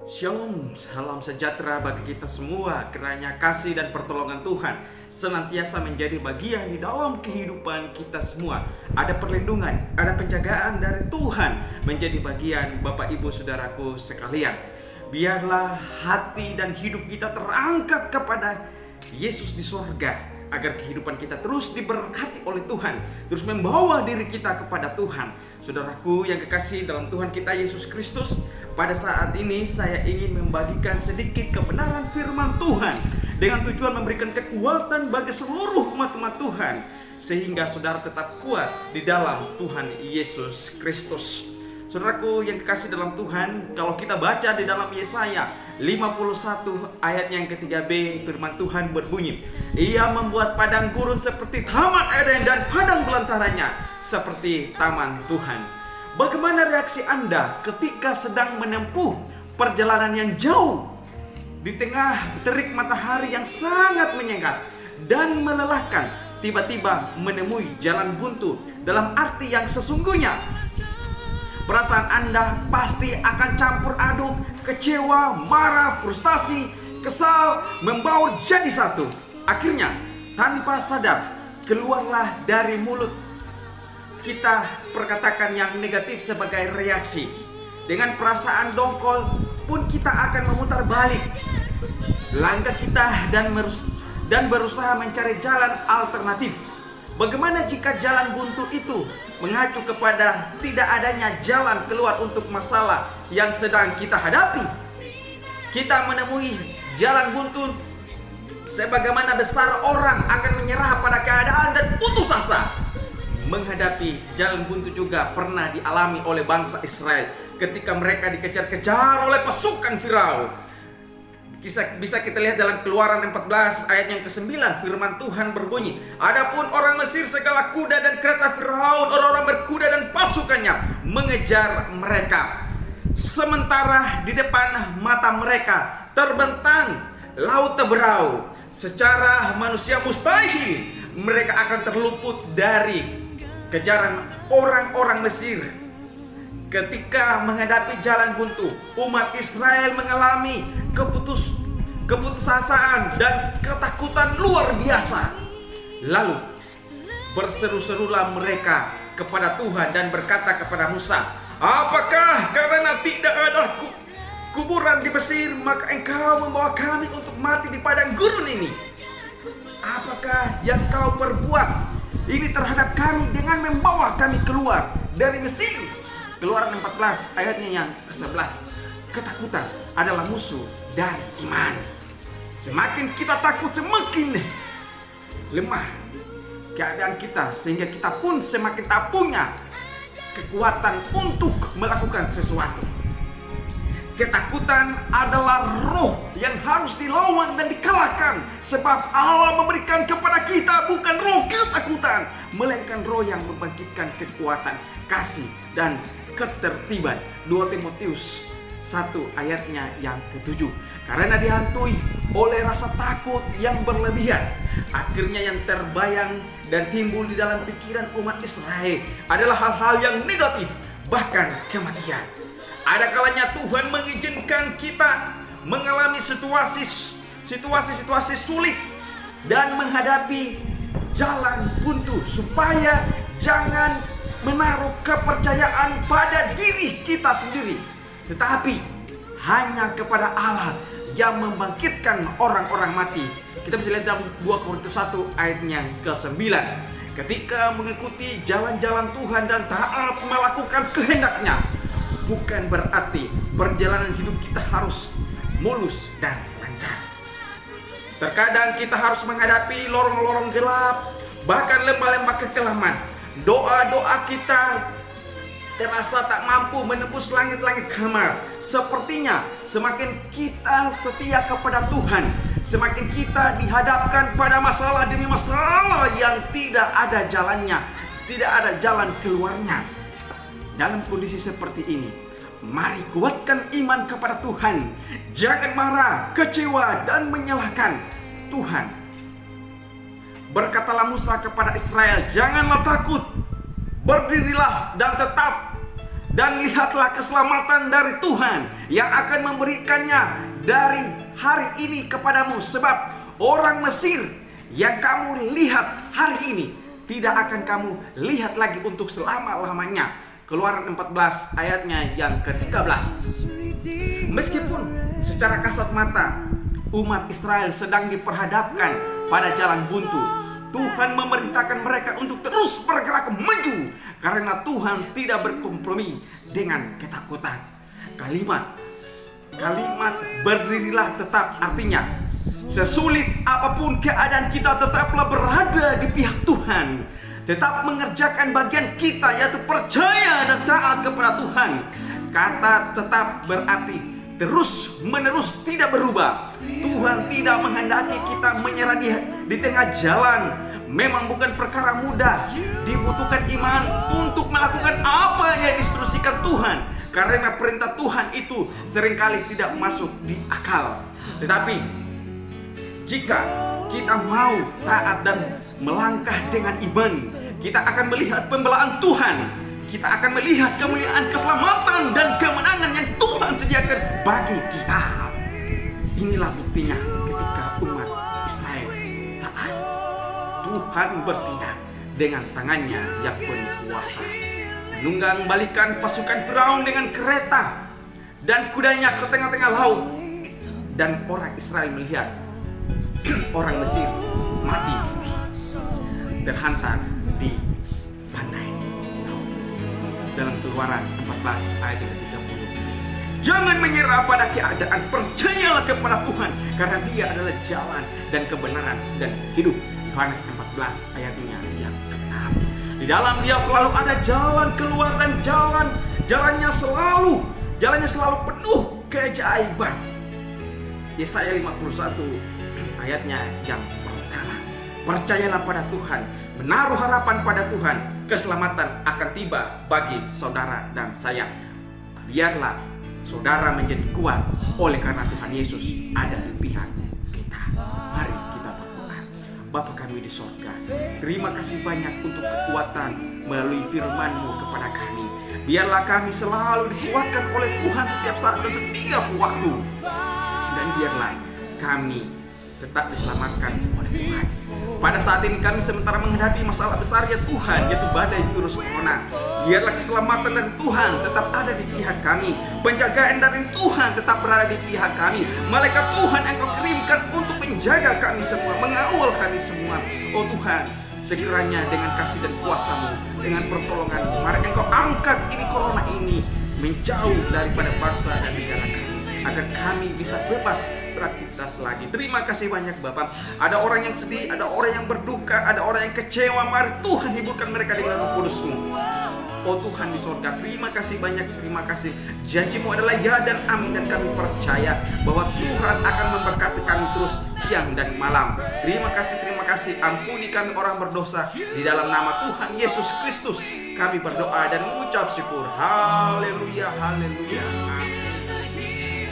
Shalom, salam sejahtera bagi kita semua. Kiranya kasih dan pertolongan Tuhan senantiasa menjadi bagian di dalam kehidupan kita semua. Ada perlindungan, ada penjagaan dari Tuhan menjadi bagian Bapak Ibu Saudaraku sekalian. Biarlah hati dan hidup kita terangkat kepada Yesus di sorga, agar kehidupan kita terus diberkati oleh Tuhan, terus membawa diri kita kepada Tuhan. Saudaraku yang kekasih dalam Tuhan kita Yesus Kristus, pada saat ini saya ingin membagikan sedikit kebenaran firman Tuhan dengan tujuan memberikan kekuatan bagi seluruh umat-umat Tuhan, sehingga saudara tetap kuat di dalam Tuhan Yesus Kristus. Saudaraku yang kekasih dalam Tuhan, kalau kita baca di dalam Yesaya 51 ayat yang ke-3b, firman Tuhan berbunyi, Ia membuat padang gurun seperti taman Eden dan padang belantaranya seperti taman Tuhan. Bagaimana reaksi Anda ketika sedang menempuh perjalanan yang jauh di tengah terik matahari yang sangat menyengat dan melelahkan, tiba-tiba menemui jalan buntu? Dalam arti yang sesungguhnya, perasaan Anda pasti akan campur aduk, kecewa, marah, frustasi, kesal, membaur jadi satu. Akhirnya, tanpa sadar, keluarlah dari mulut kita perkataan yang negatif sebagai reaksi. Dengan perasaan dongkol pun kita akan memutar balik langkah kita dan berusaha mencari jalan alternatif. Bagaimana jika jalan buntu itu mengacu kepada tidak adanya jalan keluar untuk masalah yang sedang kita hadapi? Kita menemui jalan buntu, sebagaimana besar orang akan menyerah pada keadaan dan putus asa. Menghadapi jalan buntu juga pernah dialami oleh bangsa Israel ketika mereka dikejar-kejar oleh pasukan Firaun. Bisa kita lihat dalam Keluaran 14 ayat yang ke-9, firman Tuhan berbunyi, Adapun orang Mesir segala kuda dan kereta Firaun, orang-orang berkuda dan pasukannya mengejar mereka. Sementara di depan mata mereka terbentang laut Teberau. Secara manusia mustahil mereka akan terluput dari kejaran orang-orang Mesir. Ketika menghadapi jalan buntu, umat Israel mengalami keputusasaan dan ketakutan luar biasa. Lalu berseru-serulah mereka kepada Tuhan dan berkata kepada Musa, Apakah karena tidak ada kuburan di Mesir, maka engkau membawa kami untuk mati di padang gurun ini? Apakah yang kau perbuat ini terhadap kami dengan membawa kami keluar dari Mesir? Keluaran 14 ayatnya yang ke-11. Ketakutan adalah musuh dari iman. Semakin kita takut, semakin lemah keadaan kita, sehingga kita pun semakin tak punya kekuatan untuk melakukan sesuatu. Ketakutan adalah roh yang harus dilawan dan dikalahkan, sebab Allah memberikan kepada kita bukan roh ketakutan, melainkan roh yang membangkitkan kekuatan, kasih, dan ketertiban. 2 Timotius 1 ayatnya yang ke-7. Karena dihantui oleh rasa takut yang berlebihan, akhirnya yang terbayang dan timbul di dalam pikiran umat Israel adalah hal-hal yang negatif, bahkan kematian. Ada kalanya Tuhan mengizinkan kita mengalami situasi sulit dan menghadapi jalan buntu, supaya jangan menaruh kepercayaan pada diri kita sendiri, tetapi hanya kepada Allah yang membangkitkan orang-orang mati. Kita bisa lihat dalam 2 Korintus 1 ayatnya ke-9. Ketika mengikuti jalan-jalan Tuhan dan taat melakukan kehendaknya, bukan berarti perjalanan hidup kita harus mulus dan lancar. Terkadang kita harus menghadapi lorong-lorong gelap, bahkan lembah-lembah kekelaman. Doa-doa kita terasa tak mampu menembus langit-langit kamar. Sepertinya semakin kita setia kepada Tuhan, semakin kita dihadapkan pada masalah demi masalah yang tidak ada jalannya, tidak ada jalan keluarnya. Dalam kondisi seperti ini, mari kuatkan iman kepada Tuhan. Jangan marah, kecewa, dan menyalahkan Tuhan. Berkatalah Musa kepada Israel, janganlah takut, berdirilah dan tetap dan lihatlah keselamatan dari Tuhan yang akan memberikannya dari hari ini kepadamu. Sebab orang Mesir yang kamu lihat hari ini tidak akan kamu lihat lagi untuk selama-lamanya. Keluaran 14 ayatnya yang ke-13. Meskipun secara kasat mata umat Israel sedang diperhadapkan pada jalan buntu, Tuhan memerintahkan mereka untuk terus bergerak maju karena Tuhan tidak berkompromi dengan ketakutan. Kalimat berdirilah tetap artinya sesulit apapun keadaan kita tetaplah berada di pihak Tuhan. Tetap mengerjakan bagian kita, yaitu percaya dan taat kepada Tuhan. Kata tetap berarti terus menerus tidak berubah. Tuhan tidak menghendaki kita menyerah di tengah jalan. Memang bukan perkara mudah. Dibutuhkan iman untuk melakukan apa yang diinstruksikan Tuhan. Karena perintah Tuhan itu seringkali tidak masuk di akal. Tetapi jika kita mau taat dan melangkah dengan iman, kita akan melihat pembelaan Tuhan. Kita akan melihat kemuliaan, keselamatan, dan kemenangan yang Tuhan sediakan bagi kita. Inilah buktinya ketika umat Israel taat. Tuhan bertindak dengan tangannya yang penuh kuasa, menunggang balikan pasukan Firaun dengan kereta dan kudanya ke tengah-tengah laut. Dan orang Israel melihat orang Mesir mati terhantar di pantai. Dalam Keluaran 14 ayat yang ke-30. Jangan menyerah pada keadaan, percayalah kepada Tuhan karena Dia adalah jalan dan kebenaran dan hidup. Yohanes 14 ayatnya yang ke-6. Di dalam Dia selalu ada jalan keluar dan jalannya selalu penuh keajaiban. Yesaya 51 ayatnya yang pertama. Percayalah pada Tuhan, menaruh harapan pada Tuhan, keselamatan akan tiba bagi saudara dan saya. Biarlah saudara menjadi kuat oleh karena Tuhan Yesus ada di pihak kita. Mari kita berdoa. Bapa kami di sorga, terima kasih banyak untuk kekuatan melalui firman-Mu kepada kami. Biarlah kami selalu dikuatkan oleh Tuhan setiap saat dan setiap waktu. Dan biarlah kami tetap diselamatkan oleh Tuhan. Pada saat ini kami sementara menghadapi masalah besar ya Tuhan, yaitu badai virus corona. Biarlah keselamatan dari Tuhan tetap ada di pihak kami. Penjagaan dari Tuhan tetap berada di pihak kami. Malaikat Tuhan Engkau kirimkan untuk menjaga kami semua, mengawal kami semua. Oh Tuhan, sekiranya dengan kasih dan kuasa-Mu, dengan pertolongan-Mu, mari Engkau angkat ini corona ini menjauh daripada bangsa dan negara kami, agar kami bisa bebas beraktivitas lagi. Terima kasih banyak Bapak. Ada orang yang sedih, ada orang yang berduka, ada orang yang kecewa. Mari Tuhan hiburkan mereka dengan Roh Kudus-Mu. Oh Tuhan di surga, terima kasih banyak, terima kasih. Janji-Mu adalah ya dan amin, dan kami percaya bahwa Tuhan akan memberkati kami terus siang dan malam. Terima kasih. Ampuni kami orang berdosa. Di dalam nama Tuhan Yesus Kristus kami berdoa dan mengucap syukur. Haleluya, haleluya. Amin.